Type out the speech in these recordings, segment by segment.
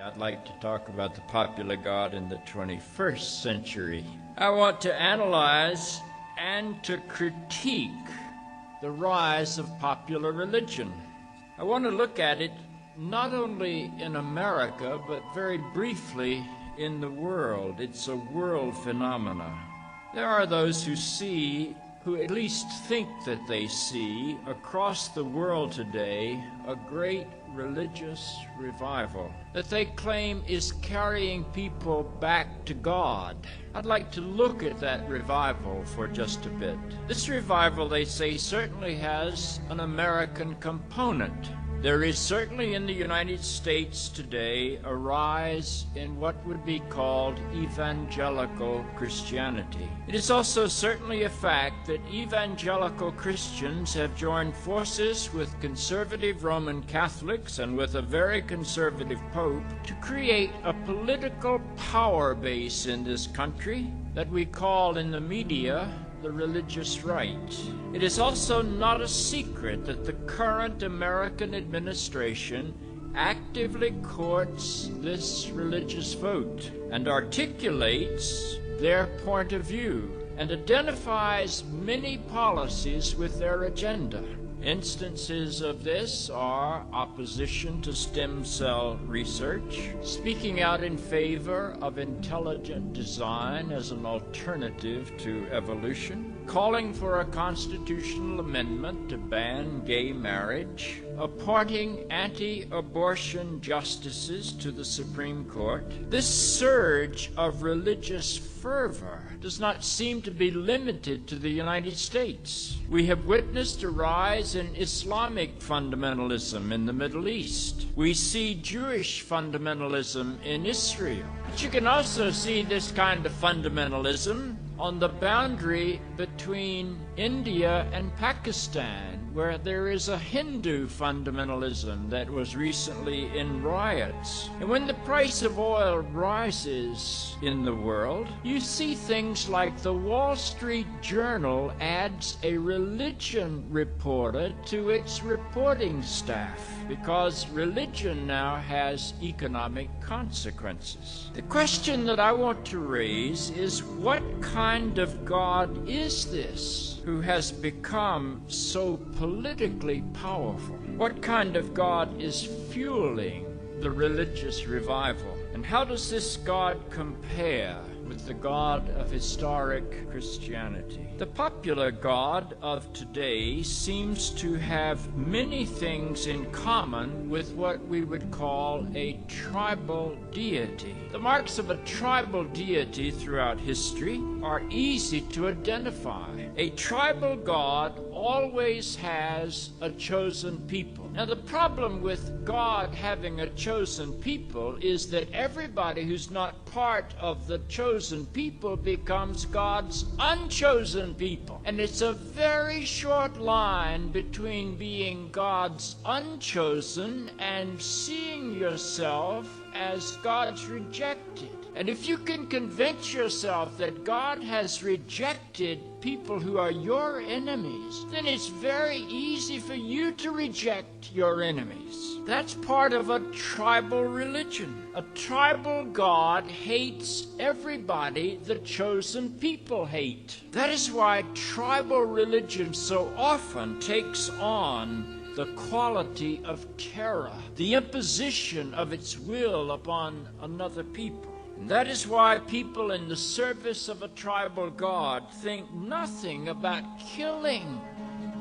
I'd like to talk about the popular God in the 21st century. I want to analyze and to critique the rise of popular religion. I want to look at it not only in America, but very briefly in the world. It's a world phenomena. There are those who at least think that they see across the world today a great religious revival that they claim is carrying people back to God. I'd like to look at that revival for just a bit. This revival, they say, certainly has an American component. There is certainly in the United States today a rise in what would be called evangelical Christianity. It is also certainly a fact that evangelical Christians have joined forces with conservative Roman Catholics and with a very conservative Pope to create a political power base in this country that we call in the media the religious right. It is also not a secret that the current American administration actively courts this religious vote and articulates their point of view and identifies many policies with their agenda. Instances of this are opposition to stem cell research, speaking out in favor of intelligent design as an alternative to evolution, calling for a constitutional amendment to ban gay marriage, appointing anti-abortion justices to the Supreme Court. This surge of religious fervor does not seem to be limited to the United States. We have witnessed a rise in Islamic fundamentalism in the Middle East. We see Jewish fundamentalism in Israel. But you can also see this kind of fundamentalism on the boundary between India and Pakistan, where there is a Hindu fundamentalism that was recently in riots. And when the price of oil rises in the world, you see things like the Wall Street Journal adds a religion reporter to its reporting staff, because religion now has economic consequences. The question that I want to raise is, what kind of God is this who has become so politically powerful? What kind of God is fueling the religious revival? And how does this God compare with the God of historic Christianity? The popular God of today seems to have many things in common with what we would call a tribal deity. The marks of a tribal deity throughout history are easy to identify. A tribal God always has a chosen people. Now, the problem with God having a chosen people is that everybody who's not part of the chosen people becomes God's unchosen people. And it's a very short line between being God's unchosen and seeing yourself as God's rejected. And if you can convince yourself that God has rejected people who are your enemies, then it's very easy for you to reject your enemies. That's part of a tribal religion. A tribal God hates everybody the chosen people hate. That is why tribal religion so often takes on the quality of terror, the imposition of its will upon another people. And that is why people in the service of a tribal God think nothing about killing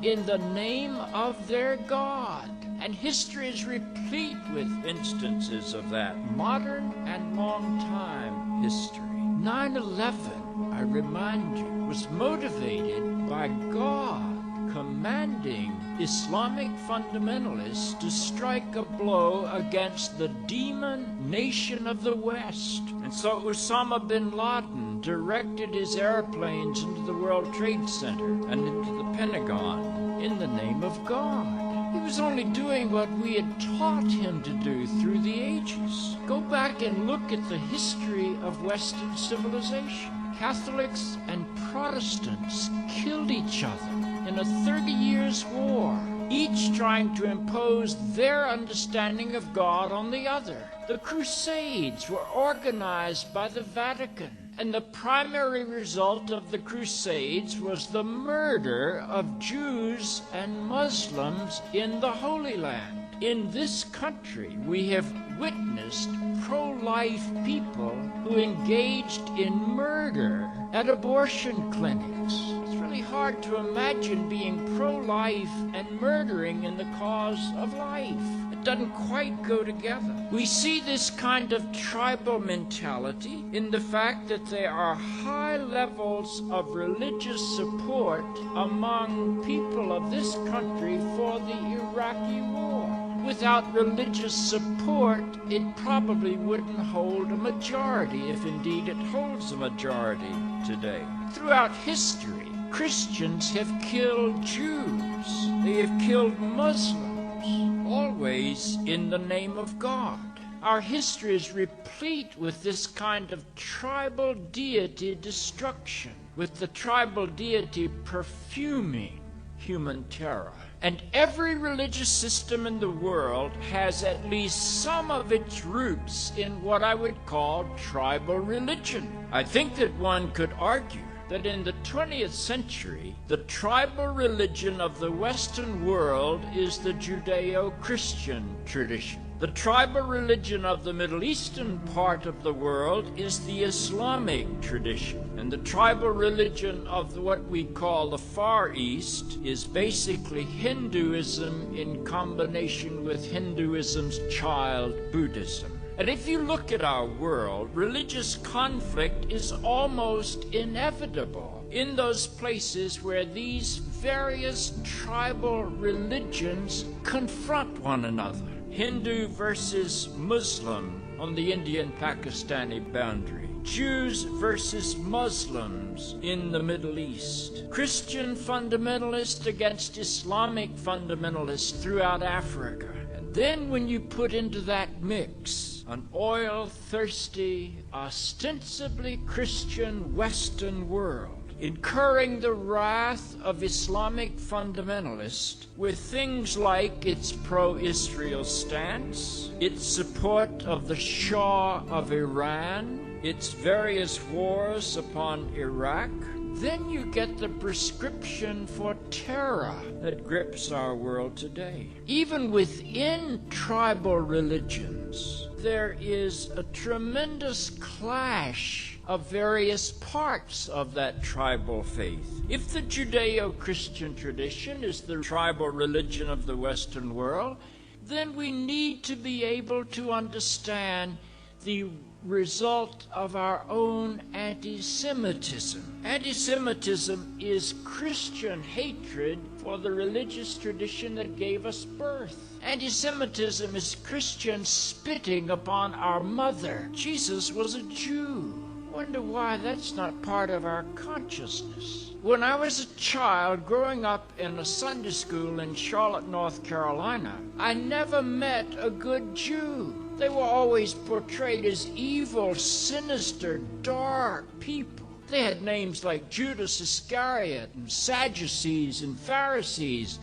in the name of their God. And history is replete with instances of that, modern and long-time history. 9/11, I remind you, was motivated by God commanding Islamic fundamentalists to strike a blow against the demon nation of the West. And so Osama bin Laden directed his airplanes into the World Trade Center and into the Pentagon in the name of God. He was only doing what we had taught him to do through the ages. Go back and look at the history of Western civilization. Catholics and Protestants killed each other. in a 30 Years' War, each trying to impose their understanding of God on the other. The Crusades were organized by the Vatican, and the primary result of the Crusades was the murder of Jews and Muslims in the Holy Land. In this country, we have witnessed pro-life people who engaged in murder at abortion clinics. It's really hard to imagine being pro-life and murdering in the cause of life. It doesn't quite go together. We see this kind of tribal mentality in the fact that there are high levels of religious support among people of this country for the Iraqi war. Without religious support, it probably wouldn't hold a majority, if indeed it holds a majority today. Throughout history, Christians have killed Jews. They have killed Muslims, always in the name of God. Our history is replete with this kind of tribal deity destruction, with the tribal deity perfuming human terror. And every religious system in the world has at least some of its roots in what I would call tribal religion. I think that one could argue that in the 20th century, the tribal religion of the Western world is the Judeo-Christian tradition. The tribal religion of the Middle Eastern part of the world is the Islamic tradition. And the tribal religion of what we call the Far East is basically Hinduism in combination with Hinduism's child, Buddhism. And if you look at our world, religious conflict is almost inevitable in those places where these various tribal religions confront one another. Hindu versus Muslim on the Indian-Pakistani boundary. Jews versus Muslims in the Middle East. Christian fundamentalists against Islamic fundamentalists throughout Africa. And then when you put into that mix an oil-thirsty, ostensibly Christian Western world, incurring the wrath of Islamic fundamentalists with things like its pro-Israel stance, its support of the Shah of Iran, its various wars upon Iraq, then you get the prescription for terror that grips our world today. Even within tribal religions, there is a tremendous clash of various parts of that tribal faith. If the Judeo-Christian tradition is the tribal religion of the Western world, then we need to be able to understand the result of our own anti-Semitism. Anti-Semitism is Christian hatred for the religious tradition that gave us birth. Anti-Semitism is Christian spitting upon our mother. Jesus was a Jew. Wonder why that's not part of our consciousness. When I was a child growing up in a Sunday school in Charlotte, North Carolina, I never met a good Jew. They were always portrayed as evil, sinister, dark people. They had names like Judas Iscariot and Sadducees and Pharisees,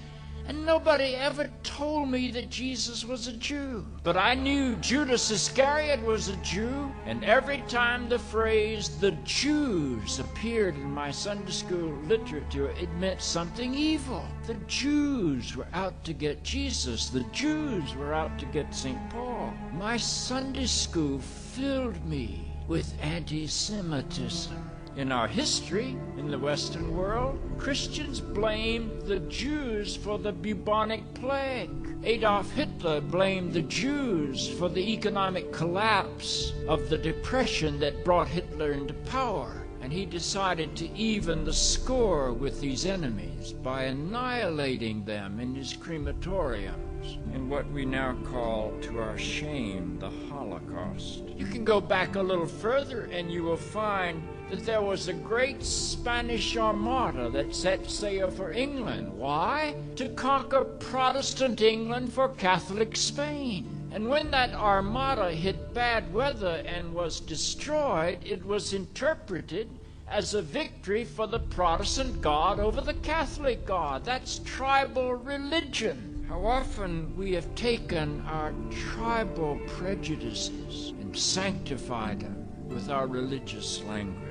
and nobody ever told me that Jesus was a Jew. But I knew Judas Iscariot was a Jew, and every time the phrase "the Jews" appeared in my Sunday school literature, it meant something evil. The Jews were out to get Jesus. The Jews were out to get St. Paul. My Sunday school filled me with anti-Semitism. In our history, in the Western world, Christians blamed the Jews for the bubonic plague. Adolf Hitler blamed the Jews for the economic collapse of the Depression that brought Hitler into power. And he decided to even the score with these enemies by annihilating them in his crematoriums in what we now call, to our shame, the Holocaust. You can go back a little further and you will find that there was a great Spanish armada that set sail for England. Why? To conquer Protestant England for Catholic Spain. And when that armada hit bad weather and was destroyed, it was interpreted as a victory for the Protestant God over the Catholic God. That's tribal religion. How often we have taken our tribal prejudices and sanctified them with our religious language.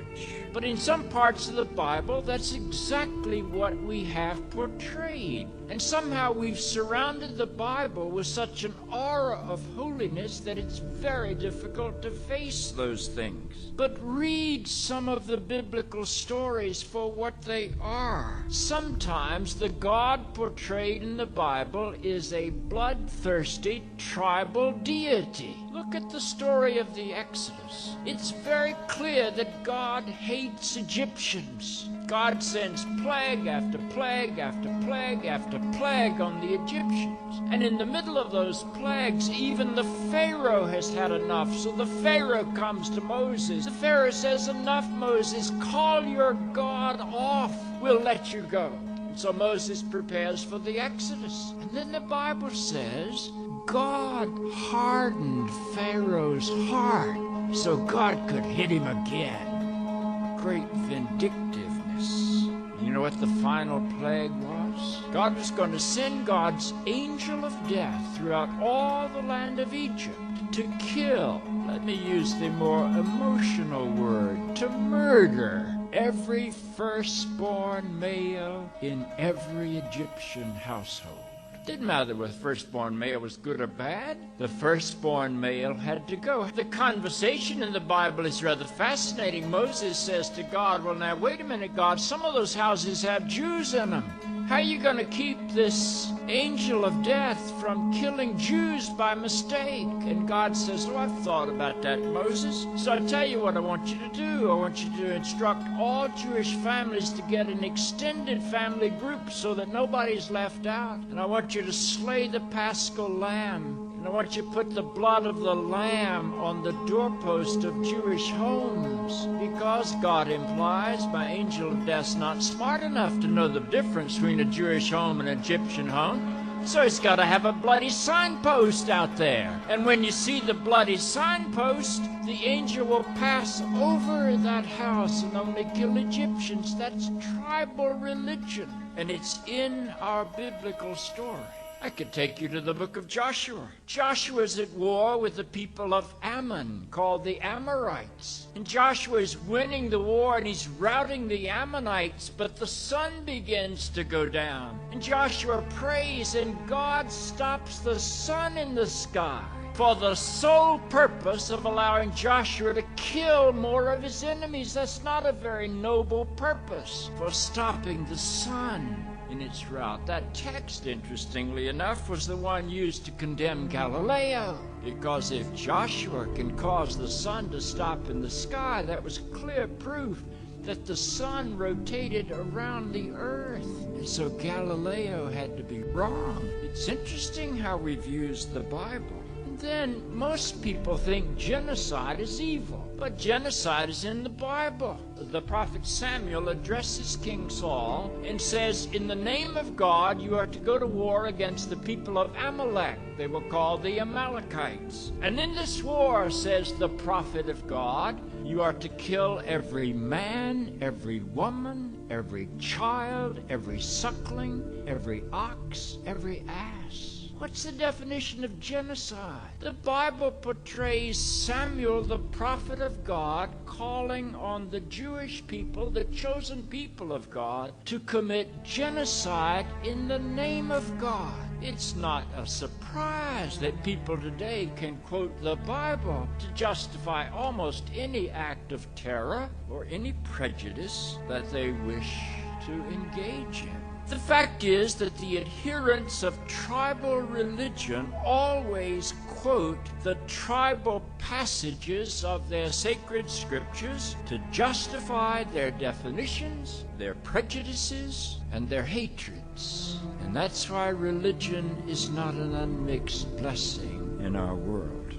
But in some parts of the Bible, that's exactly what we have portrayed. And somehow we've surrounded the Bible with such an aura of holiness that it's very difficult to face those things. But read some of the biblical stories for what they are. Sometimes the God portrayed in the Bible is a bloodthirsty tribal deity. Look at the story of the Exodus. It's very clear that God hates Egyptians. God sends plague after plague after plague after plague on the Egyptians. And in the middle of those plagues, even the Pharaoh has had enough. So the Pharaoh comes to Moses. The Pharaoh says, "Enough, Moses, call your God off. We'll let you go." And so Moses prepares for the Exodus. And then the Bible says, God hardened Pharaoh's heart so God could hit him again. Great vindictiveness. You know what the final plague was? God was going to send God's angel of death throughout all the land of Egypt to kill, let me use the more emotional word, to murder every firstborn male in every Egyptian household. Didn't matter whether the firstborn male was good or bad. The firstborn male had to go. The conversation in the Bible is rather fascinating. Moses says to God, "Well, now, wait a minute, God. Some of those houses have Jews in them. How are you going to keep this angel of death from killing Jews by mistake?" And God says, "Oh, I've thought about that, Moses. So I tell you what I want you to do. I want you to instruct all Jewish families to get an extended family group so that nobody's left out. And I want you to slay the Paschal lamb. And I want you to put the blood of the lamb on the doorpost of Jewish homes." Because God implies my angel of death's not smart enough to know the difference between a Jewish home and an Egyptian home. So he's got to have a bloody signpost out there. And when you see the bloody signpost, the angel will pass over that house and only kill Egyptians. That's tribal religion. And it's in our biblical story. I could take you to the book of Joshua. Joshua's at war with the people of Ammon, called the Amorites. And Joshua is winning the war and he's routing the Ammonites, but the sun begins to go down. And Joshua prays and God stops the sun in the sky for the sole purpose of allowing Joshua to kill more of his enemies. That's not a very noble purpose for stopping the sun in its route. That text, interestingly enough, was the one used to condemn Galileo. Because if Joshua can cause the sun to stop in the sky, that was clear proof that the sun rotated around the earth. And so Galileo had to be wrong. It's interesting how we've used the Bible. Then most people think genocide is evil, but genocide is in the Bible. The prophet Samuel addresses King Saul and says, "In the name of God, you are to go to war against the people of Amalek." They were called the Amalekites. "And in this war," says the prophet of God, "you are to kill every man, every woman, every child, every suckling, every ox, every ass." What's the definition of genocide? The Bible portrays Samuel, the prophet of God, calling on the Jewish people, the chosen people of God, to commit genocide in the name of God. It's not a surprise that people today can quote the Bible to justify almost any act of terror or any prejudice that they wish to engage in. The fact is that the adherents of tribal religion always quote the tribal passages of their sacred scriptures to justify their definitions, their prejudices, and their hatreds. And that's why religion is not an unmixed blessing in our world.